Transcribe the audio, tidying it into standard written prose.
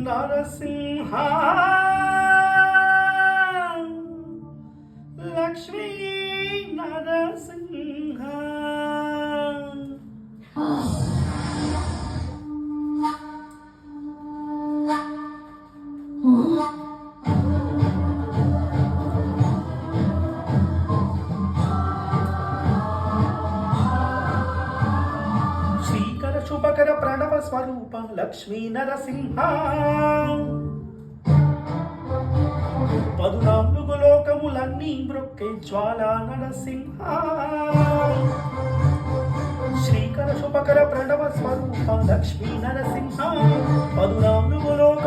నరసింహ లక్ష్మీ నరసింహ శ్రీకర శుభకర ప్రణవ స్వరూప లక్ష్మీ నరసింహ పదునాలుగు లోకములన్నీ మ్రొక్కే జ్వాల నరసింహ శ్రీకర శుభకర ప్రణవ స్వరూప లక్ష్మీ నరసింహ పదునాలుగు లోక